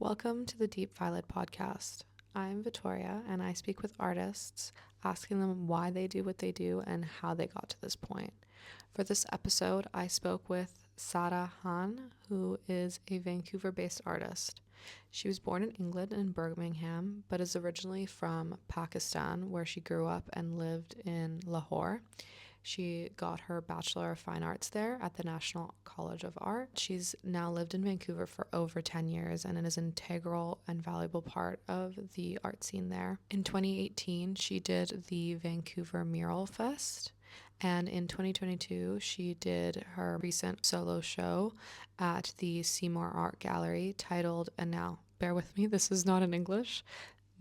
Welcome to the Deep Violet podcast. I'm Vittoria and I speak with artists, asking them why they do what they do and how they got to this point. For this episode, I spoke with Sara Khan, who is a Vancouver-based artist. She was born in England in Birmingham, but is originally from Pakistan, where she grew up and lived in Lahore. She got her Bachelor of Fine Arts there at the National College of Art. She's now lived in Vancouver for over 10 years and is an integral and valuable part of the art scene there. In 2018, she did the Vancouver Mural Fest. And in 2022, she did her recent solo show at the Seymour Art Gallery titled, and now bear with me, this is not in English,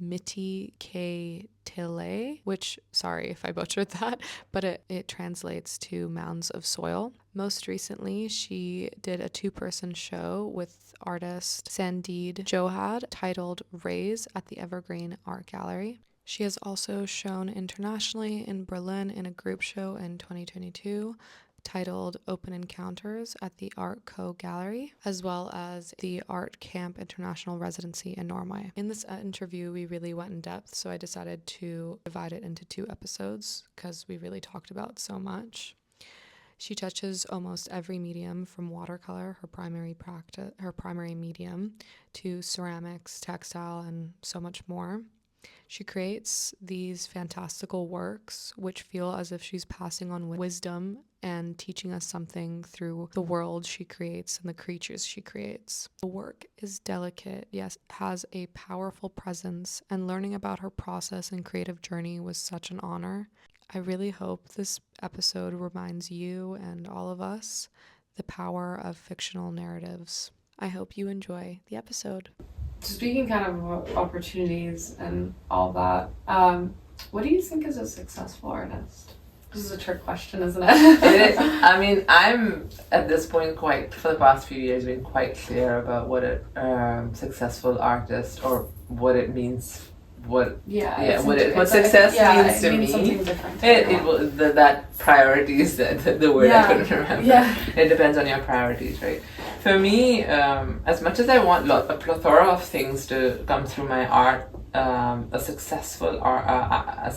Miti K Tile, which, sorry if I butchered that, but it translates to mounds of soil. Most recently, she did a 2-person show with artist Sandeed Johad titled Rays at the Evergreen Art Gallery. She has also shown internationally in Berlin in a group show in 2022 titled Open Encounters at the Art Co Gallery, as well as the Art Camp International Residency in Norway. In this interview, we really went in depth, so I decided to divide it into 2 episodes because we really talked about so much. She touches almost every medium from watercolor, her primary medium, to ceramics, textile, and so much more. She creates these fantastical works which feel as if she's passing on wisdom and teaching us something through the world she creates and the creatures she creates. The work is delicate, yes, has a powerful presence, and learning about her process and creative journey was such an honor. I really hope this episode reminds you and all of us the power of fictional narratives. I hope you enjoy the episode. Speaking kind of opportunities and all that, what do you think is a successful artist? This is a trick question, isn't it? It is. I mean, I'm at this point for the past few years, been quite clear about what a successful artist or what it means. What success means to me. Something different. That priority is the word I couldn't remember. Yeah. It depends on your priorities, right? For me, as much as I want a plethora of things to come through my art, a successful art,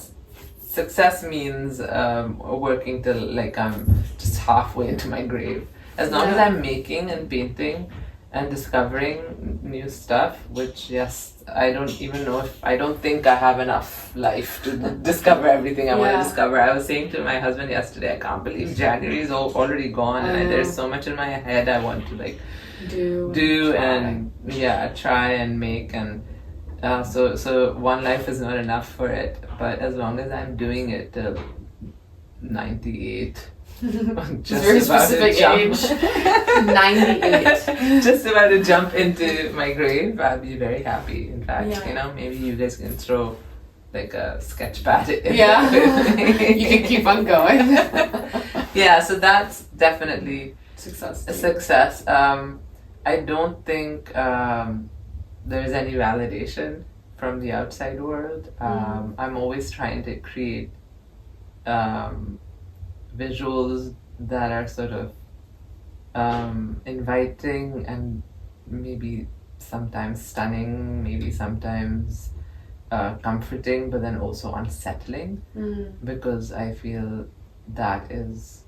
success means working till like I'm just halfway into my grave. As long as I'm making and painting and discovering new stuff, which I don't think I have enough life to discover everything I want to discover. I was saying to my husband yesterday, I can't believe January is already gone, and there's so much in my head I want to like do and try and make, and so one life is not enough for it, but as long as I'm doing it till 98, just very specific age. 98. Just about to jump into my grave, I'll be very happy. In fact, maybe you guys can throw like a sketch pad in there. You can keep on going. So that's definitely a success. I don't think there's any validation from the outside world. I'm always trying to create visuals that are sort of inviting and maybe sometimes stunning, maybe sometimes comforting, but then also unsettling, because I feel that is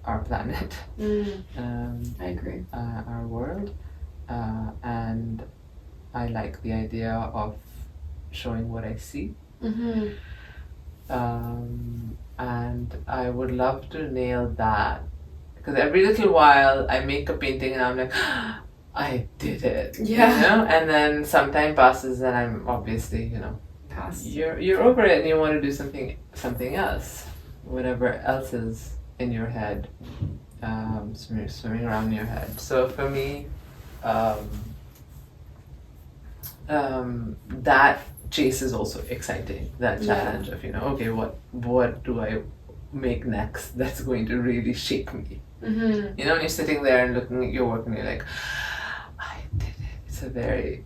our planet. I agree. Our world, and I like the idea of showing what I see. And I would love to nail that, because every little while I make a painting and I'm like, I did it. And then some time passes and I'm obviously, past. You're over it and you want to do something else, whatever else is in your head, swimming around in your head. So for me, that chase is also exciting. That challenge of okay, what do I make next that's going to really shake me? When you're sitting there and looking at your work and you're like, I did it.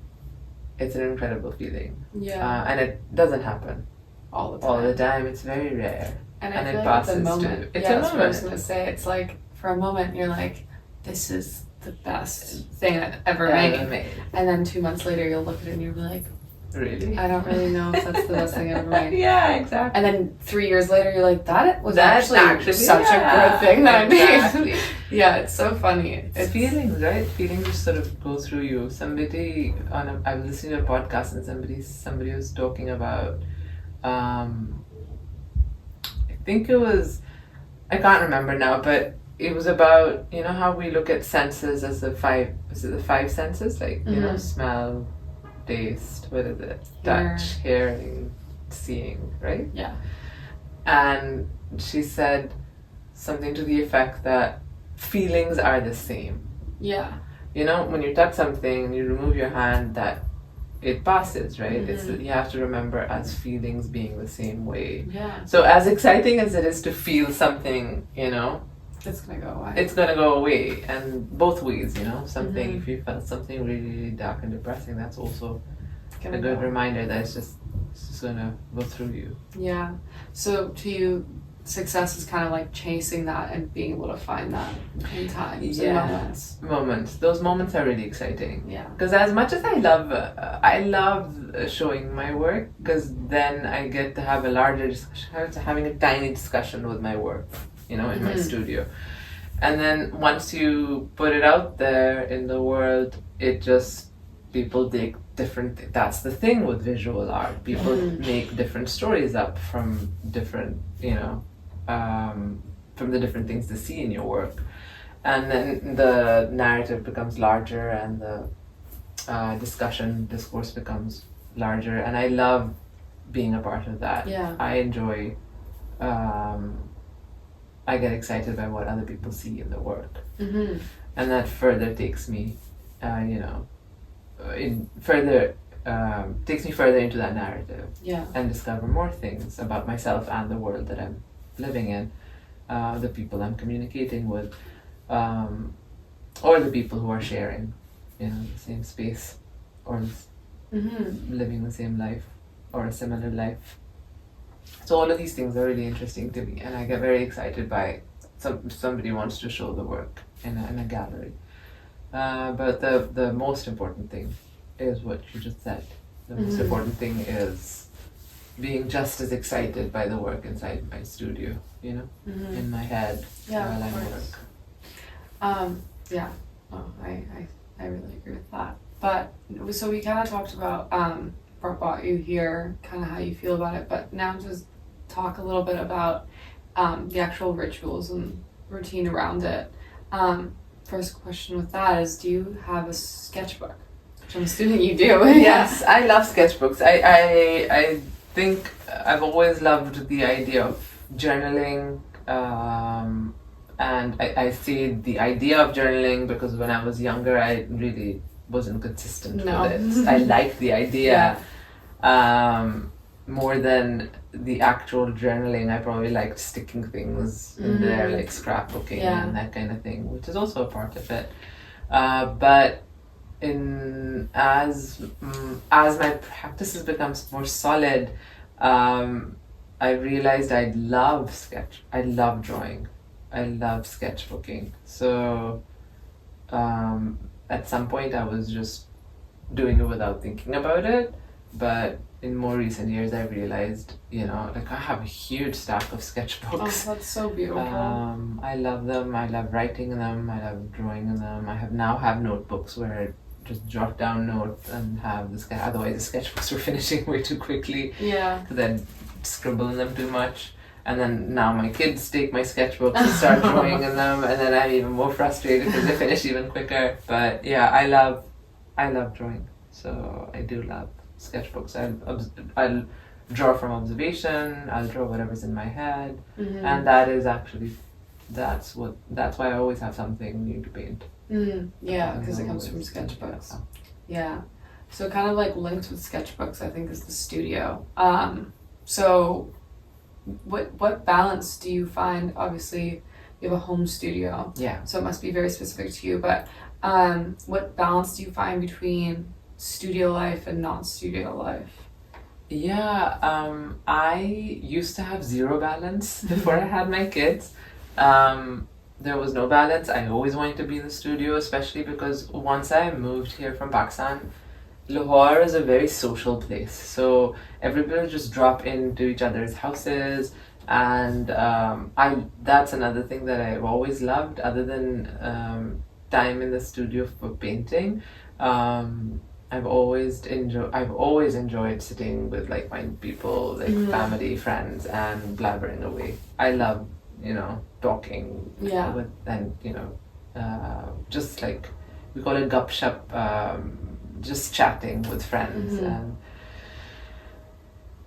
It's an incredible feeling. And it doesn't happen all the time. All the time. It's very rare. And it passes at the moment. It's that's what I was gonna say. It's like for a moment you're like, this is the best thing I've ever made. And then 2 months later, you'll look at it and you'll be like, really? I don't really know if that's the best thing I've ever made. Yeah, exactly. And then 3 years later, you're like, that was actually such a good thing that I made. Yeah, it's so funny. It's feelings, right? Feelings just sort of go through you. I was listening to a podcast and somebody was talking about, I think it was, I can't remember now, but it was about, you know how we look at senses as the five senses? Like, you know, smell, taste, what is it? Touch, hearing, seeing, right? Yeah. And she said something to the effect that feelings are the same. Yeah. You know, when you touch something and you remove your hand, that it passes, right? You have to remember as feelings being the same way. Yeah. So as exciting as it is to feel something, you know, it's gonna go away. It's gonna go away, and both ways, you know. Something if you felt something really, really dark and depressing, that's also a good reminder that it's just gonna go through you. Yeah. So to you, success is kind of like chasing that and being able to find that in times and moments. Those moments are really exciting. Yeah. Because as much as I love showing my work, because then I get to have a larger discussion, having a tiny discussion with my work, you know, in my studio. And then once you put it out there in the world, it just, people take different, that's the thing with visual art. People make different stories up from different, you know, from the different things they see in your work. And then the narrative becomes larger and the discourse becomes larger. And I love being a part of that. Yeah. I enjoy, I get excited by what other people see in the work. And that further takes me, you know, takes me further into that narrative. Yeah. And discover more things about myself and the world that I'm living in, the people I'm communicating with, or the people who are sharing, you know, the same space, or living the same life or a similar life. So all of these things are really interesting to me, and I get very excited by somebody wants to show the work in a gallery. But the most important thing is what you just said. The most important thing is being just as excited by the work inside my studio, you know, in my head while I work. Yeah. Oh, I really agree with that. But so we kind of talked about what brought you here, kind of how you feel about it. But now just talk a little bit about the actual rituals and routine around it. First question with that is, do you have a sketchbook? Which I'm assuming you do. Yes, I love sketchbooks. I think I've always loved the idea of journaling, and I say the idea of journaling because when I was younger I really wasn't consistent with it. I liked the idea more than the actual journaling. I probably liked sticking things in there, like scrapbooking and that kind of thing, which is also a part of it. But as my practices becomes more solid, I realized I love drawing, I love sketchbooking. So at some point I was just doing it without thinking about it, but in more recent years I realized, you know, like I have a huge stack of sketchbooks. Oh, that's so beautiful. I love them. I love writing in them. I love drawing in them. I now have notebooks where I just jot down notes and have the sketch. Otherwise, the sketchbooks were finishing way too quickly. Yeah. Because I'd scribble in them too much. And then now my kids take my sketchbooks and start drawing in them, and then I'm even more frustrated because they finish even quicker. But yeah, I love drawing. So I do love sketchbooks. I'll draw from observation. I'll draw whatever's in my head, and that is actually that's why I always have something new to paint. Yeah, because it comes from sketchbooks. Yeah, so kind of like linked with sketchbooks, I think, is the studio. So what balance do you find? Obviously, you have a home studio. Yeah. So it must be very specific to you. But what balance do you find between studio life and non-studio life? Yeah, I used to have zero balance before I had my kids. there was no balance. I always wanted to be in the studio, especially because once I moved here from Pakistan, Lahore is a very social place. So everybody would just drop into each other's houses, and that's another thing that I've always loved, other than time in the studio for painting. I've always enjoyed sitting with like-minded people, like family, friends, and blabbering away. I love, talking with, and just like we call it gup shup, just chatting with friends and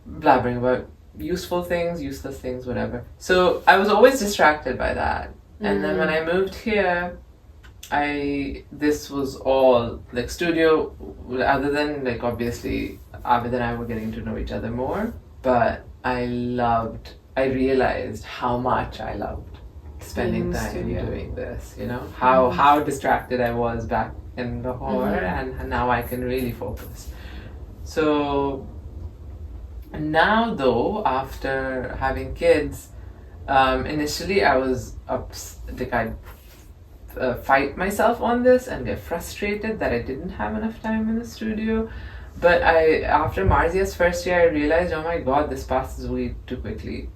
blabbering about useful things, useless things, whatever. So I was always distracted by that. And then when I moved here, this was all like studio, other than like obviously Abid and I were getting to know each other more, but I realized how much I loved spending time doing this, how distracted I was back in Lahore, and now I can really focus. So now though, after having kids, initially I was I'd fight myself on this and get frustrated that I didn't have enough time in the studio. But after Marzia's first year, I realized, oh my god, this passes way too quickly.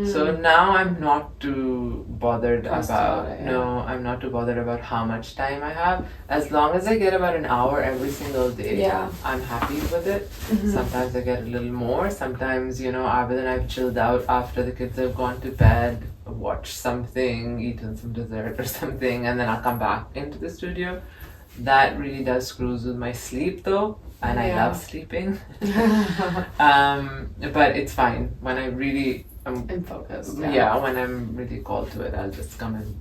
So now I'm not too bothered I'm not too bothered about how much time I have. As long as I get about an hour every single day, I'm happy with it. Sometimes I get a little more. Sometimes, Abid and I've chilled out after the kids have gone to bed, watched something, eaten some dessert or something, and then I'll come back into the studio. That really does screws with my sleep though, and I love sleeping. But it's fine when I really I'm focused. Yeah, when I'm really called to it, I'll just come and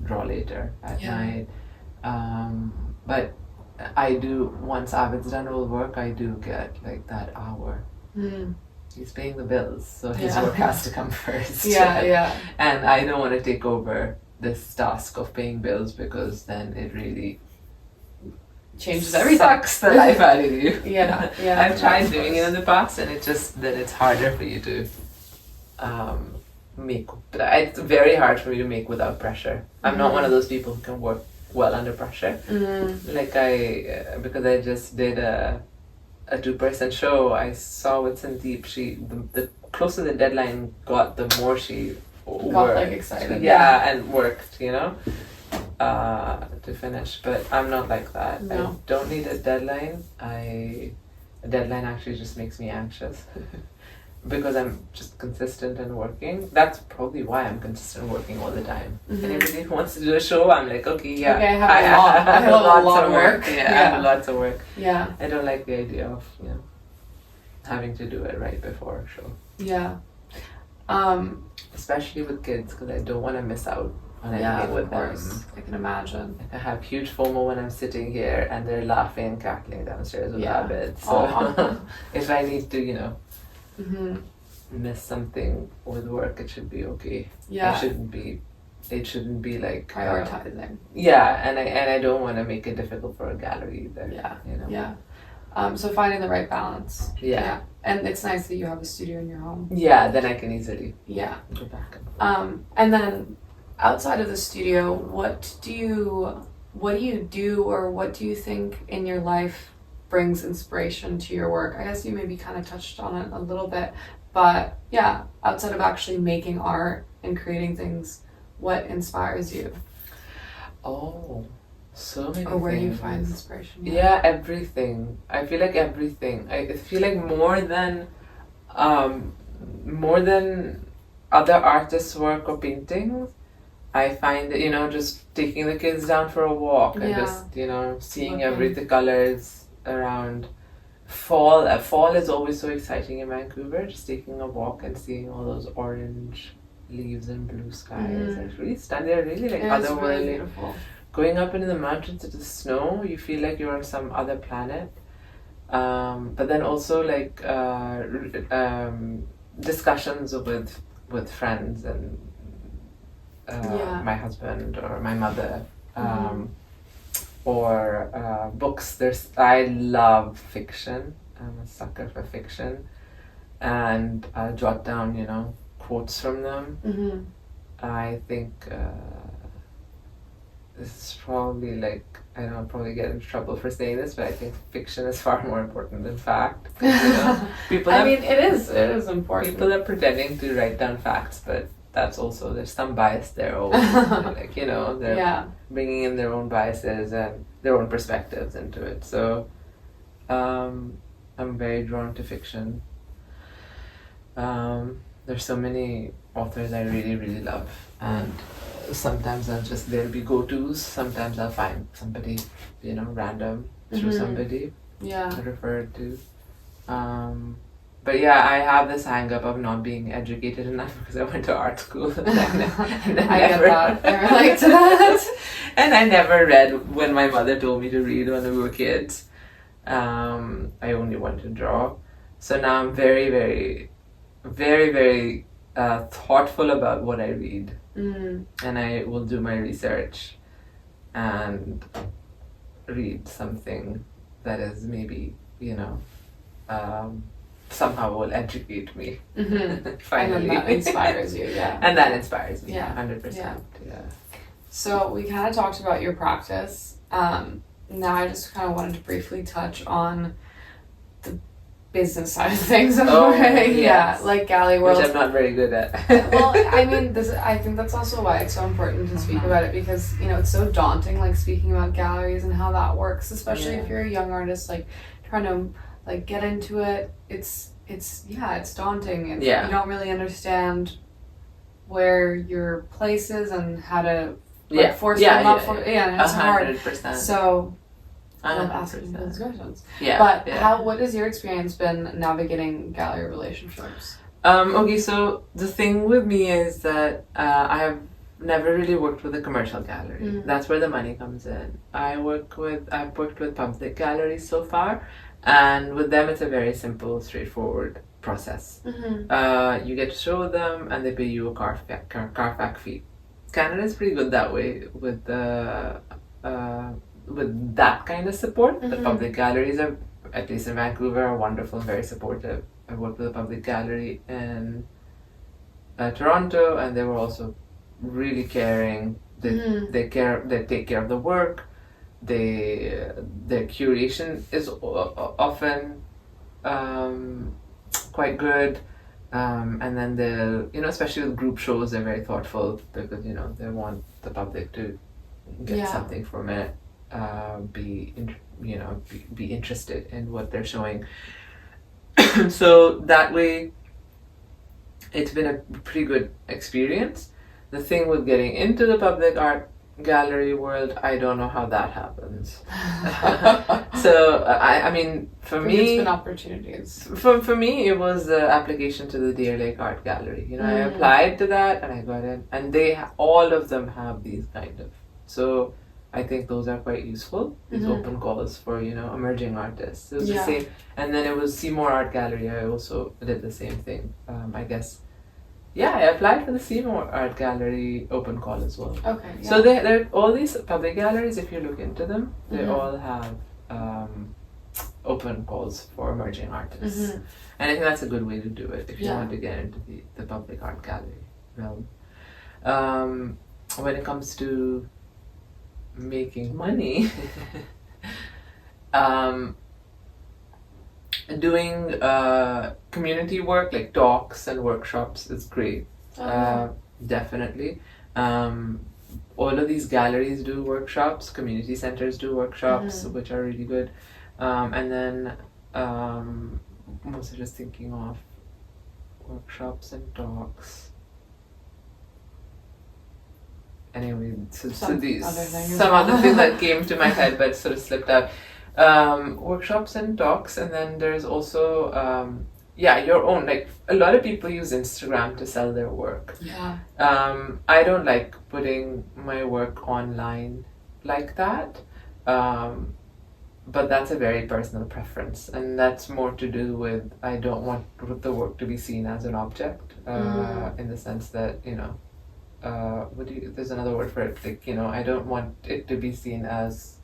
draw later at night. But I do, once Abid's done all work, I do get like that hour. He's paying the bills, so his work has to come first. And I don't want to take over this task of paying bills, because then it really changes everything. Sucks the life out of you. I've tried doing it in the past, and it's harder for you to make. It's very hard for me to make without pressure. I'm not one of those people who can work well under pressure. Like because I just did a 2-person show I saw with Sandeep. The closer the deadline got, the more she got like excited. And worked, to finish. But I'm not like that. No. I don't need a deadline. A deadline actually just makes me anxious. Because I'm just consistent and working. That's probably why I'm consistent working all the time. Anybody who wants to do a show, I'm like, okay, I have a lot of work. I have lots of work. Yeah. I don't like the idea of, having to do it right before a show. Yeah. Especially with kids, because I don't want to miss out on anything with them. I can imagine. I have huge FOMO when I'm sitting here and they're laughing and cackling downstairs with Abid. So if I need to, miss something with work, it should be okay. It shouldn't be like prioritizing. And I don't want to make it difficult for a gallery either. So finding the right balance. And it's nice that you have a studio in your home. Then I can easily go back and then outside of the studio, what do you do, or what do you think in your life brings inspiration to your work? I guess you maybe kind of touched on it a little bit, but outside of actually making art and creating things, what inspires you? Oh, so many Or where things. do you find inspiration? Everything. I feel like everything. I feel like more than other artists' work or paintings, I find that, just taking the kids down for a walk and just, seeing the colors around. Fall is always so exciting in Vancouver, just taking a walk and seeing all those orange leaves and blue skies. It's really stunning. They're really like otherworldly. Really beautiful. Going up into the mountains into the snow, you feel like you're on some other planet. But then also like discussions with friends and my husband or my mother. Or books. I love fiction. I'm a sucker for fiction, and I'll jot down, quotes from them. I think this is probably like, I don't know, I'll probably get into trouble for saying this, but I think fiction is far more important than fact. You know, people I mean, it is important. People are pretending to write down facts, but that's also, there's some bias there always. Like, you know, they're bringing in their own biases and their own perspectives into it. So I'm very drawn to fiction. There's so many authors I really, really love, and sometimes there'll be go-tos, sometimes I'll find somebody, you know, random through somebody to refer to. But yeah, I have this hang-up of not being educated enough because I went to art school. And I get that. I relate to that. And I never read when my mother told me to read when we were kids. I only wanted to draw. So now I'm very, very, very, very thoughtful about what I read. And I will do my research and read something that is maybe, you know, somehow will educate me. Finally. And then that inspires you, And that inspires me, 100%. Yeah. So we kind of talked about your practice. Now I just kind of wanted to briefly touch on the business side of things. Like Gallery World. Which I'm not very good at. Well, I mean, I think that's also why it's so important to speak about it, because, you know, it's so daunting, like, speaking about galleries and how that works, especially if you're a young artist, like, trying to, like, get into it. It's daunting. You don't really understand where your place is and how to force them up for and it's 100%. Hard. So I love asking those questions. What has your experience been navigating gallery relationships? Okay, so the thing with me is that I have never really worked with a commercial gallery. That's where the money comes in. I've worked with public galleries so far, and with them it's a very simple, straightforward process. You get to show them and they pay you a carfax fee. Canada is pretty good that way with that kind of support. The public galleries are, at least in Vancouver, are wonderful and very supportive. I worked with a public gallery in Toronto, and they were also really caring. They take care of the work. Their curation is often quite good. And then they'll, you know, especially with group shows, they're very thoughtful because, you know, they want the public to get something from it, be interested in what they're showing. So that way, it's been a pretty good experience. The thing with getting into the public art gallery world, I don't know how that happens. So I mean, for me, it's been opportunities. For me, it was the application to the Deer Lake Art Gallery. You know, I applied to that and I got in, and all of them have these kind of. So I think those are quite useful. These open calls for, you know, emerging artists. It was the same, and then it was Seymour Art Gallery. I also did the same thing. I guess. Yeah, I applied for the Seymour Art Gallery open call as well. Okay. Yeah. So they're all these public galleries, if you look into them, they all have open calls for emerging artists. And I think that's a good way to do it if you want to get into the public art gallery realm. When it comes to making money, doing community work like talks and workshops is great. Definitely. All of these galleries do workshops, community centers do workshops, which are really good. And then I'm also just thinking of workshops and talks. Anyway, so some other things that came to my head but sort of slipped out. Workshops and talks, and then there's also your own, like, a lot of people use Instagram to sell their work. I don't like putting my work online like that, but that's a very personal preference, and that's more to do with I don't want the work to be seen as an object, in the sense that, you know, there's another word for it, like, you know, I don't want it to be seen as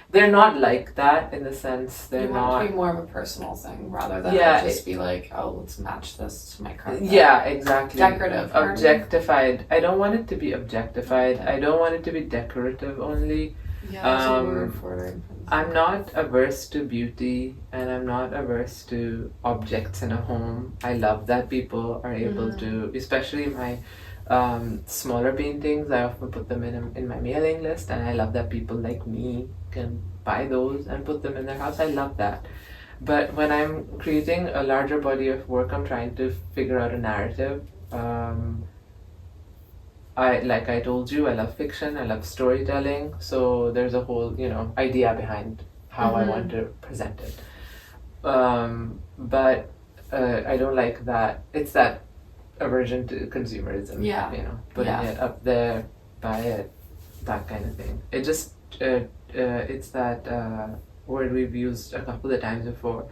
they're not like that in the sense they're you want not. it to be more of a personal thing rather than just be like, oh, let's match this to my carpet. Yeah, exactly. Decorative. Objectified. I don't want it to be objectified. I don't want it to be decorative only. Yeah, there's a word for it. I'm not averse to beauty, and I'm not averse to objects in a home. I love that people are able to, especially my smaller paintings, I often put them in my mailing list, and I love that people like me can buy those and put them in their house. I love that. But when I'm creating a larger body of work, I'm trying to figure out a narrative. Like I told you, I love fiction, I love storytelling, so there's a whole, idea behind how I want to present it. But I don't like that. It's that aversion to consumerism, putting it up there, buy it, that kind of thing. It just, it's that word we've used a couple of times before.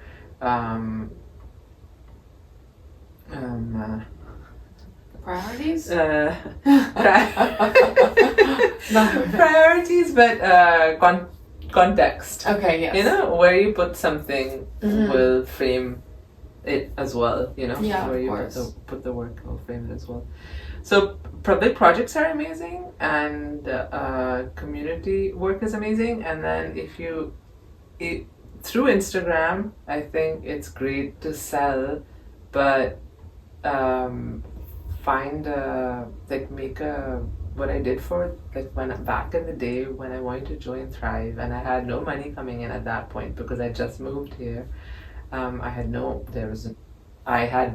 Priorities? Priorities, but context. Okay, yes. Where you put something will frame it as well, Yeah, where of you course. put the work will frame it as well. So public projects are amazing, and community work is amazing, and then through Instagram, I think it's great to sell, but what I did for back in the day when I wanted to join Thrive, and I had no money coming in at that point because I just moved here. I had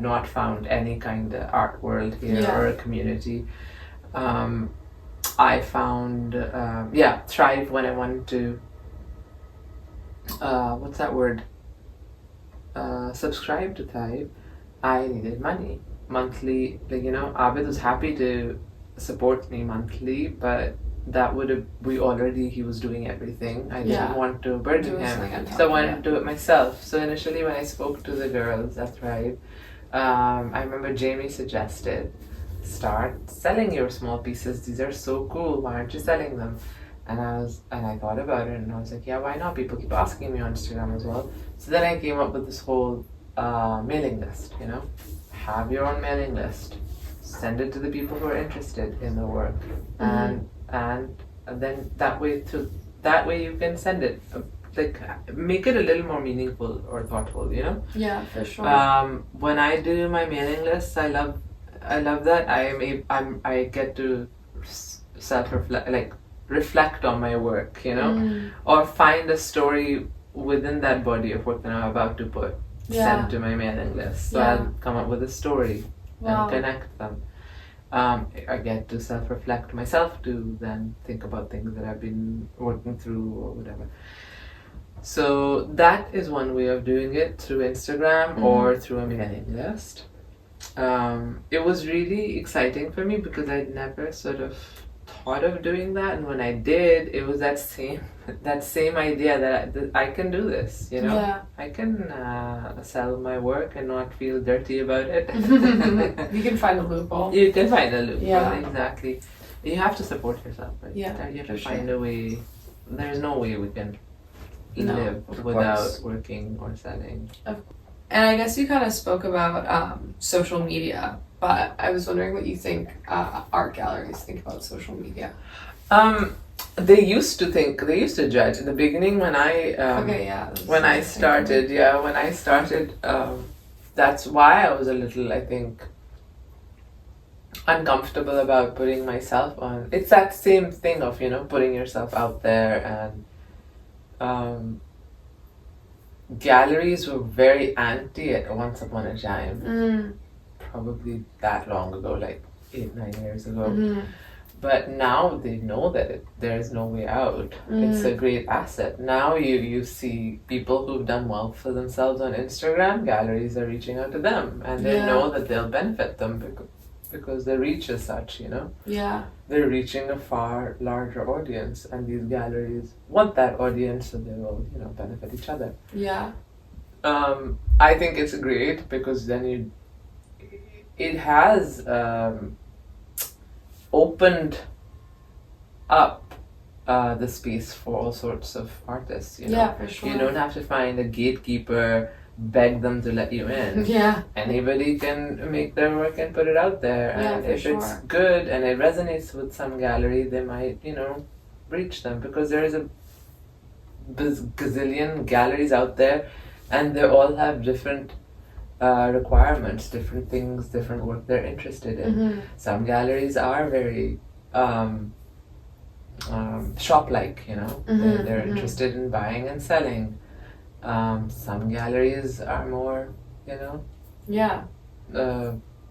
not found any kind of art world here or a community. I found Thrive when I wanted to what's that word? Subscribe to Thrive. I needed money monthly. Abid was happy to support me monthly, but he was doing everything. I didn't want to burden him, so I wanted to do it myself. So initially when I spoke to the girls at Thrive, I remember Jamie suggested, start selling your small pieces. These are so cool. Why aren't you selling them? And I thought about it, and I was like, yeah, why not? People keep asking me on Instagram as well. So then I came up with this whole mailing list. Have your own mailing list. Send it to the people who are interested in the work, and then that way you can send it. Make it a little more meaningful or thoughtful. Yeah, for sure. When I do my mailing lists, I love that I get to reflect on my work, or find a story within that body of work that I'm about to send to my mailing list. So I'll come up with a story and connect them. I get to self-reflect myself to then think about things that I've been working through or whatever. So that is one way of doing it, through Instagram or through a mailing list. It was really exciting for me because I'd never sort of thought of doing that, and when I did, it was that same idea that I can do this. I can sell my work and not feel dirty about it. You can find a loophole. You can find a loophole, exactly. You have to support yourself, right? Yeah, you have to find a way. There's no way we can live without working or selling. And I guess you kind of spoke about social media, but I was wondering what you think art galleries think about social media. They used to judge in the beginning when I started. That's why I was a little, I think, uncomfortable about putting myself on. It's that same thing of putting yourself out there, and galleries were very anti it once upon a time. Probably that long ago, like 8-9 years ago. But now they know that there is no way out. It's a great asset. Now you see people who've done well for themselves on Instagram, galleries are reaching out to them, and they know that they'll benefit them because the reach is such, Yeah. They're reaching a far larger audience, and these galleries want that audience, so they will, benefit each other. Yeah. I think it's great because then it has opened up the space for all sorts of artists. You know? Yeah, for sure. You don't have to find a gatekeeper, beg them to let you in. Yeah. Anybody can make their work and put it out there. Yeah, And for if it's sure. good and it resonates with some gallery, they might, reach them, because there is a gazillion galleries out there, and they all have different requirements, different things, different work they're interested in. Mm-hmm. Some galleries are very shop-like, Mm-hmm. they're interested in buying and selling. Some galleries are more, Yeah.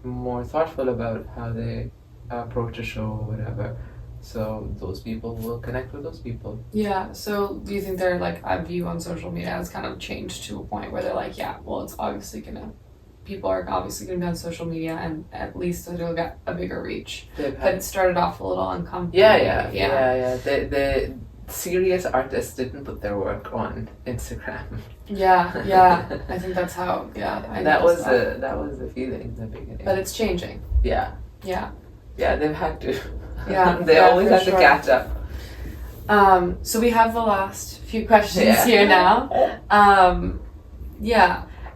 more thoughtful about how they approach a show or whatever. So those people will connect with those people. Yeah. So do you think their like a view on social media has kind of changed to a point where they're like, yeah, well, it's obviously people are obviously gonna be on social media, and at least it'll get a bigger reach. But it started off a little uncomfortable. Yeah. The serious artists didn't put their work on Instagram. Yeah. I think that's how. Yeah. That was the feeling in the beginning. But it's changing. Yeah, they've had to. Yeah. They always for have sure. to catch up. So we have the last few questions Yeah. here now.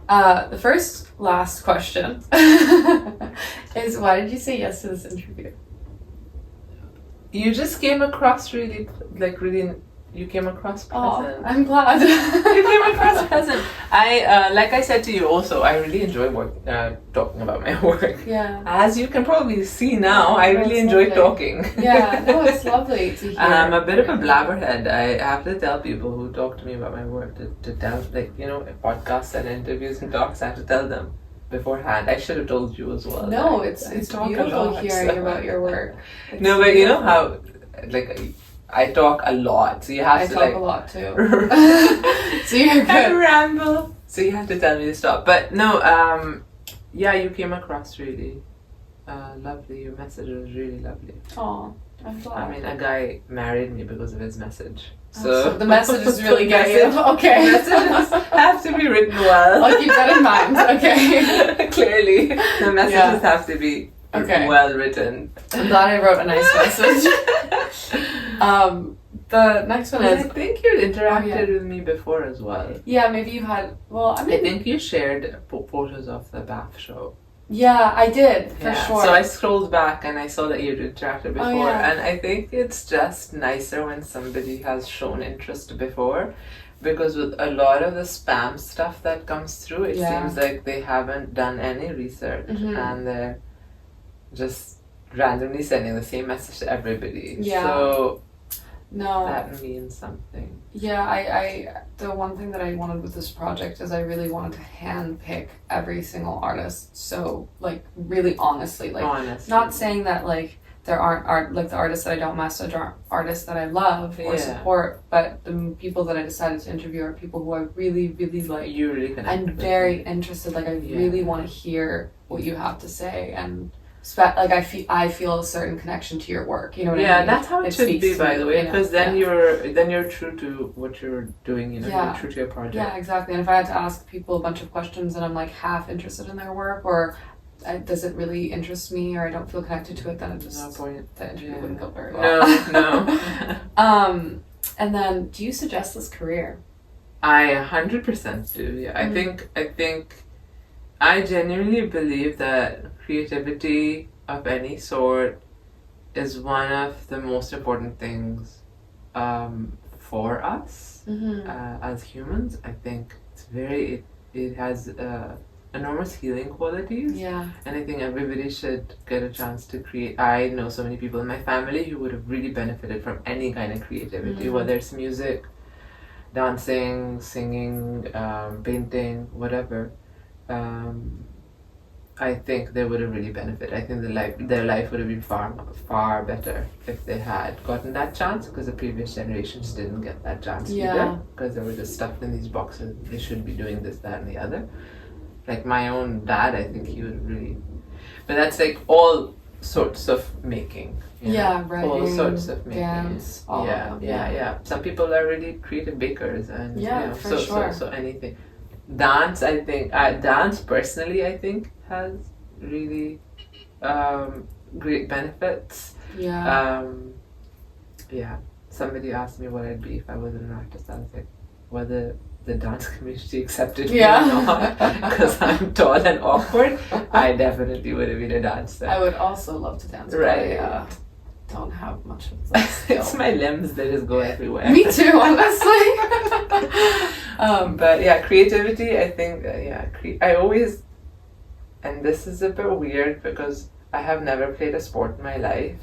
The first last question is, why did you say yes to this interview? You just came across really. You came across present. Oh, I'm glad. You came across present. I like I said to you also, I really enjoy talking about my work. Yeah. As you can probably see now, I really That's enjoy lovely. talking. Yeah, no, it's lovely to hear. I'm a bit of a blabberhead. I have to tell people who talk to me about my work to tell, podcasts and interviews and talks, I have to tell them beforehand. I should have told you as well. No, I it's talk a beautiful lot, hearing so. about your work. It's No, but you know beautiful. how, I talk a lot, so you have I to talk a lot too. so So you're I good. ramble. So you have to tell me to stop. But no, you came across really lovely. Your message was really lovely. Oh, I'm glad. I mean, a guy married me because of his message. So the message is really the getting message- okay. Messages have to be written well. I'll keep that in mind. Okay. Clearly, the messages have to be Okay. well written. I'm glad I wrote a nice message. The next one I is, think you'd interacted Oh, yeah. with me before as well. yeah, maybe you had, well, I I mean, think you shared photos of the bath show. yeah, I did, for Yeah. sure. So I scrolled back and I saw that you'd interacted before, yeah. and I think it's just nicer when somebody has shown interest before, because with a lot of the spam stuff that comes through, it Yeah. seems like they haven't done any research Mhm. and they're just randomly sending the same message to everybody. Yeah. So No. that means something. Yeah, I the one thing that I wanted with this project is I really wanted to hand pick every single artist. So really honestly, Honestly. not saying that there aren't the artists that I don't message aren't artists that I love or Yeah. support, but the people that I decided to interview are people who I really, really like. You really connect I'm with very them. interested. I Yeah. really want to hear what you have to say, and I feel a certain connection to your work. You know what I mean? Yeah, that's how it should speaks be, to by me, the way, you know? because then Yeah. you're true to what you're doing. Yeah. You're true to your project. Yeah, exactly. And if I had to ask people a bunch of questions and I'm half interested in their work, or does it really interest me, or I don't feel connected to it, then it just No point. the interview Yeah. wouldn't go very well. No. And then, do you suggest this career? I 100% do. Yeah, I think I genuinely believe that creativity of any sort is one of the most important things for us as humans. I think it has enormous healing qualities. Yeah. And I think everybody should get a chance to create. I know so many people in my family who would have really benefited from any kind of creativity, whether it's music, dancing, singing, painting, whatever. I think they would have really benefited. I think their life would have been far better if they had gotten that chance, because the previous generations didn't get that chance either, because they were just stuffed in these boxes. They should be doing this, that, and the other. Like my own dad, I think he would really, but that's all sorts of making. Writing, all sorts of making. dance, all of them. Yeah. Some people are really creative bakers, and for sure. So anything. Dance, I think. Dance personally, I think has really great benefits. Yeah. somebody asked me what I'd be if I wasn't an artist, I was like, whether the dance community accepted me or not, because I'm tall and awkward, I definitely would have been a dancer. I would also love to dance, right? But I don't have much of that skill. It's my limbs that just go everywhere. Me too, honestly. But yeah, creativity, I think, I always, and this is a bit weird because I have never played a sport in my life,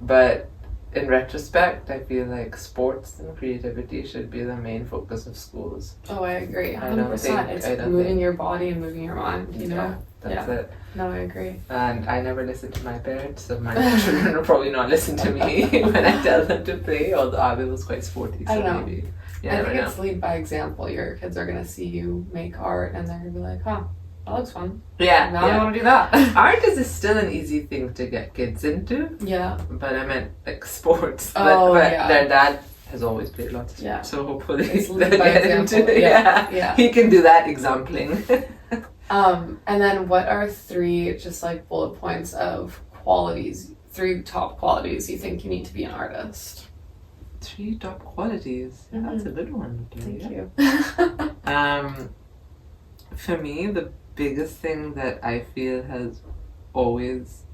but in retrospect, I feel like sports and creativity should be the main focus of schools. Oh, I agree. 100%. I don't think, it's moving your body and moving your mind, you know? That's it. No, I agree. And I never listen to my parents, so my children will probably not listen to me when I tell them to play, although Abby was quite sporty, so I don't know. maybe. I think it's lead by example. Your kids are going to see you make art and they're going to be like, huh, that looks fun. Yeah. Now I want to do that. Art is still an easy thing to get kids into. Yeah. But I meant like sports. Oh, but yeah. their dad has always played lots of sports. Yeah. So hopefully It's they'll lead by get example. into it. Yeah. He can do that exampling. And then what are 3 just like bullet points of qualities, 3 top qualities you think you need to be an artist? 3 top qualities. Mm-hmm. That's a good one. Thank you. For me, the biggest thing that I feel has always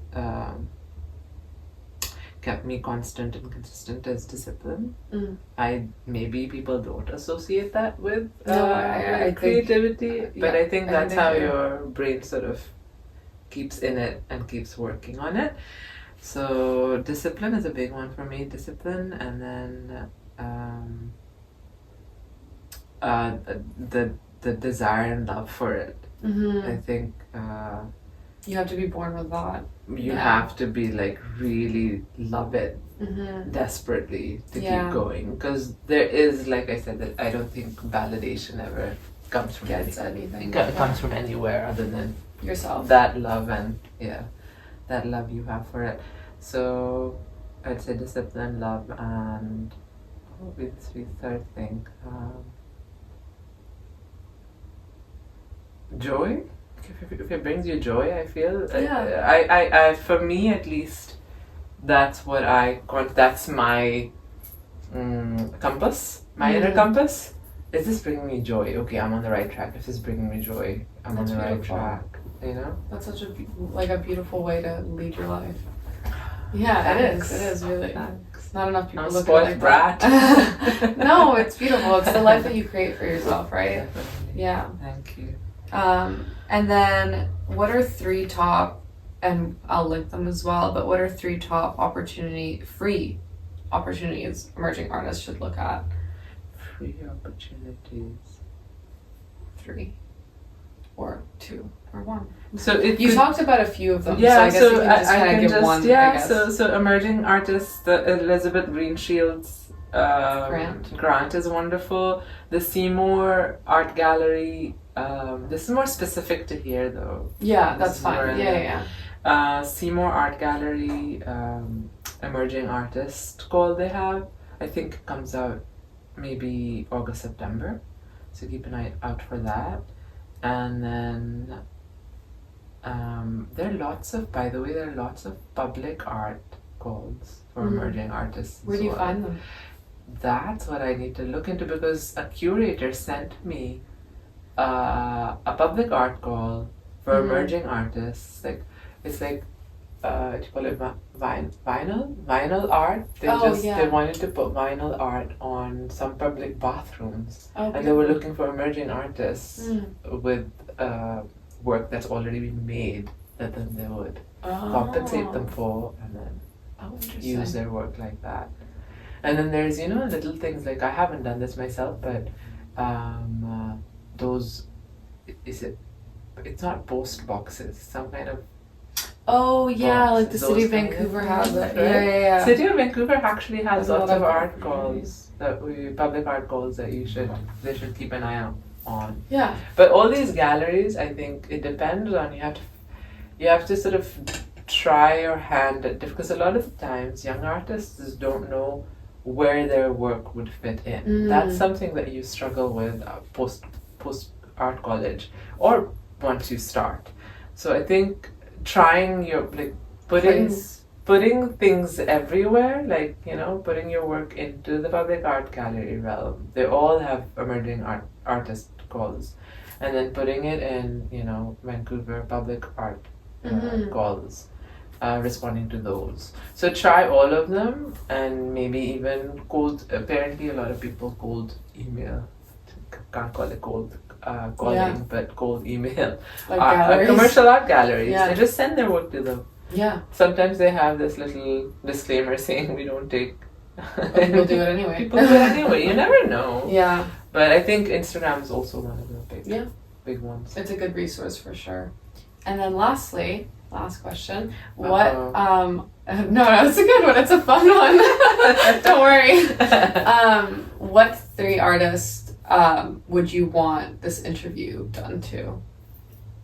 kept me constant and consistent is discipline. Maybe people don't associate that with I creativity, but I think that's how do. your brain sort of keeps in it and keeps working on it. So discipline is a big one for me. Discipline, and then the desire and love for it. I think you have to be born with that. you have to be like really love it desperately to keep going, because there is, like I said, that I don't think validation ever comes from anything. Comes from anywhere other than yourself. that love and that love you have for it. So I'd say discipline, love, and what would be the third thing? Joy. If it brings you joy, I feel. I for me at least, that's what that's my compass, my inner compass. Is this bringing me joy? Okay, I'm on the right track. If this is bringing me joy, I'm on the right track. You know? That's such a beautiful way to lead your life. Yeah, it is. It is really. Not enough people look at it like brat. that. No, it's beautiful. It's the life that you create for yourself, right? Definitely. Yeah. Thank you. And then what are 3 top, and I'll link them as well, but what are 3 top free opportunities emerging artists should look at? Free opportunities. 3 or 2 or 1. So you talked about a few of them. Yeah, so I guess you can just give one. Yeah, I guess. so emerging artists, the Elizabeth Greenshield's grant is wonderful. The Seymour Art Gallery. This is more specific to here, though. Yeah, that's fine. Yeah. Seymour Art Gallery, emerging artist call they have. I think it comes out maybe August, September. So keep an eye out for that. And then there are lots of public art calls for emerging artists. Where do you find them? That's what I need to look into, because a curator sent me a public art call for emerging artists. It's like what do you call it, vinyl art. They wanted to put vinyl art on some public bathrooms, and they were looking for emerging artists with work that's already been made that then they would compensate them for, and then use their work like that. And then there's little things like, I haven't done this myself, but it's not post boxes, some kind of like the City of Vancouver has it. Yeah. City of Vancouver actually has lots of art calls, public art calls that they should keep an eye out on. Yeah. But all these galleries, I think it depends on, you have to sort of try your hand at, because a lot of the times young artists just don't know where their work would fit in. That's something that you struggle with post art college or once you start. So I think trying your putting things everywhere, like, putting your work into the public art gallery realm. They all have emerging artist calls. And then putting it in, Vancouver public art calls, responding to those. So try all of them, and maybe even apparently a lot of people cold email. Can't call it cold calling, but cold email. Like commercial art galleries. Yeah. They just send their work to them. Yeah. Sometimes they have this little disclaimer saying we don't take. People do it anyway. People do it anyway. You never know. Yeah. But I think Instagram is also one of the big ones. It's a good resource for sure. And then last question. What no, it's a good one. It's a fun one. Don't worry. What 3 artists would you want this interview done to?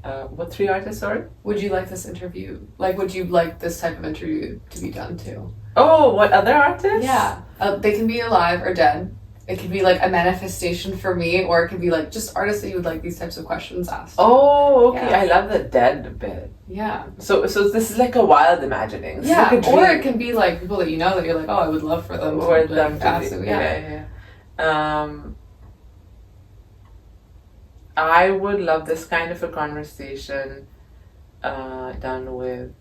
What 3 artists, sorry? Would you like this interview? Like, would you like this type of interview to be done to? Oh, what other artists? Yeah. They can be alive or dead. It could be like a manifestation for me, or it could be like just artists that you would like these types of questions asked. Oh, okay. Yeah. I love the dead bit. Yeah. So this is like a wild imagining. This Yeah. is like a Or dream. it can be like people that you know that you're like, oh, I would love for them Or to them like, to ask be- them. yeah. I would love this kind of a conversation done with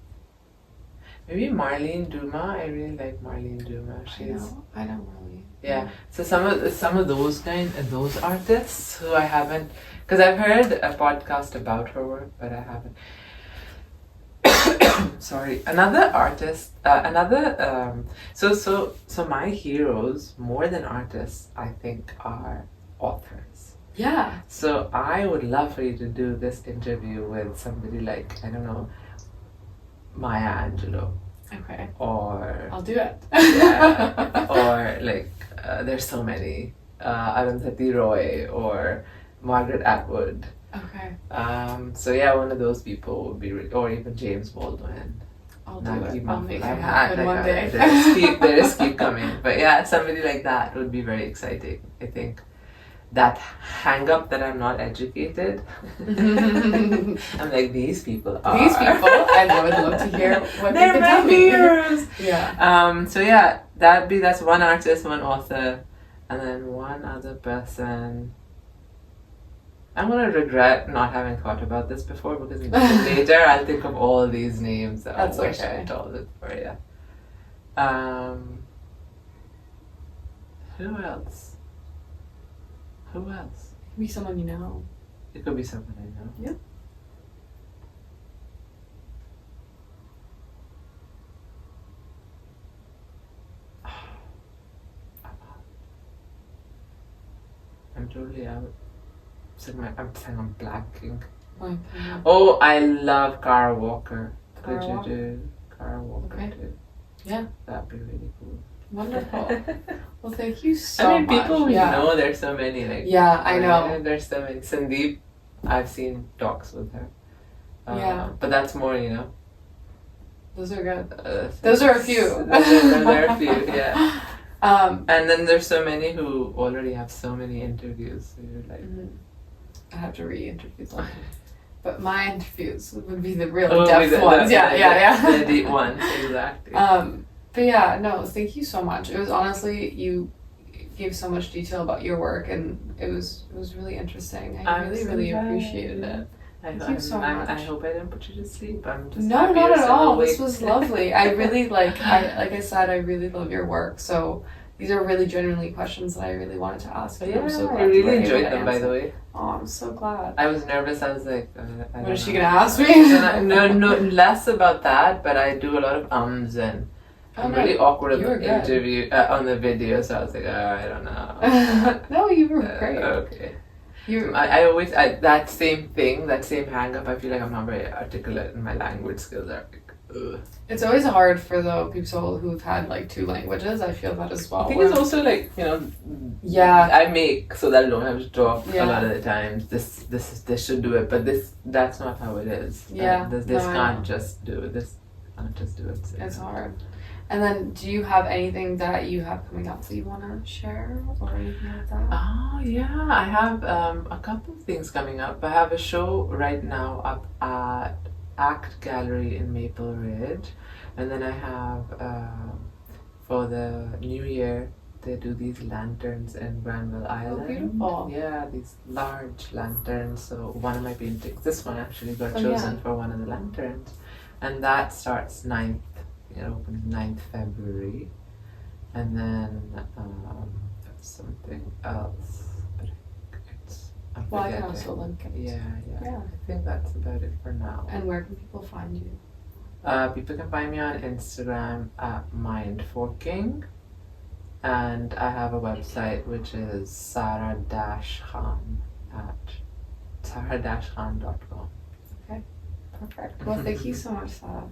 maybe Marlene Duma. I really like Marlene Duma. I know really. Yeah. So some of those artists who I haven't, because I've heard a podcast about her work, but I haven't. Sorry. Another artist. So my heroes, more than artists, I think, are authors. Yeah. So I would love for you to do this interview with somebody like, I don't know, Maya Angelou. Okay. Or I'll do it. yeah, or like there's so many, Arundhati Roy or Margaret Atwood. Okay. So yeah, one of those people would be, or even James Baldwin. I'll do Nagi it. I'll Muffin. make it I'm happen one day. They just keep coming. But yeah, somebody like that would be very exciting. I think that hang up that I'm not educated. I'm like, these people are. These people, and I would love to hear what they They're can my tell me. heroes. Yeah. So yeah, that's one artist, one author, and then one other person. I'm gonna regret not having thought about this before, because later I'll think of all these names. That's I wish okay. I told it for you. Who else? Who else? It could be someone you know. It could be someone I know. Yeah. I'm totally out. I'm saying I'm blanking. Okay. Oh, I love Kara Walker. Could Kara you Walker? do Kara Walker Okay. too? Yeah. That'd be really cool. Wonderful. Well, thank you so I mean, much. people we Yeah. know, there's so many. Like, Yeah, I know. There's so many. Sandeep, I've seen talks with her. Yeah. But that's more, Those are good. Those are a few. Those are a few, yeah. Um, And then there's so many who already have so many interviews. So you're like, I have to re-interview them. But my interviews would be the real oh, depth ones. Yeah. The deep ones, exactly. But yeah, no, thank you so much. It was honestly, you gave so much detail about your work, and it was really interesting. I really appreciated it. Thank you so much. I hope I didn't put you to sleep. I'm just No, happy not you're at still all. awake. This was lovely. I really like I said, I really love your work. So these are really genuinely questions that I really wanted to ask. And Yeah, I'm so glad I you were really able enjoyed to them, by answer. the way. Oh, I'm so glad. I was nervous. I was like, I What is she don't gonna know. ask me? No, less about that, but I do a lot of and I'm really awkward at you were the good. interview, on the video, so I was like, I don't know. No, you were great. Okay. You I always, that same thing, that same hang up, I feel like I'm not very articulate and my language skills are like, ugh. It's always hard for the people who've had like 2 languages. I feel that as well. I think it's also like, Yeah. I make so that I don't have to talk Yeah. a lot of the times. This should do it, but that's not how it is. Yeah. This No, I can't know. just do it. This can't just do it. So, It's hard. And then, do you have anything that you have coming up that you want to share or anything like that? Oh yeah, I have a couple of things coming up. I have a show right now up at Act Gallery in Maple Ridge, and then I have for the New Year they do these lanterns in Granville Island. Oh, beautiful. Yeah, these large lanterns. So one of my paintings, this one actually got Oh, chosen yeah. for one of the lanterns, and that starts 9th. It opens 9th February, and then something else. But I'm Well, I can forgetting. also link it. Yeah. Yeah. I think that's about it for now. And where can people find you? People can find me on Instagram at mindforking, and I have a website which is Sara-Khan at Sara-Khan.com. Perfect. Well, thank you so much, Sara.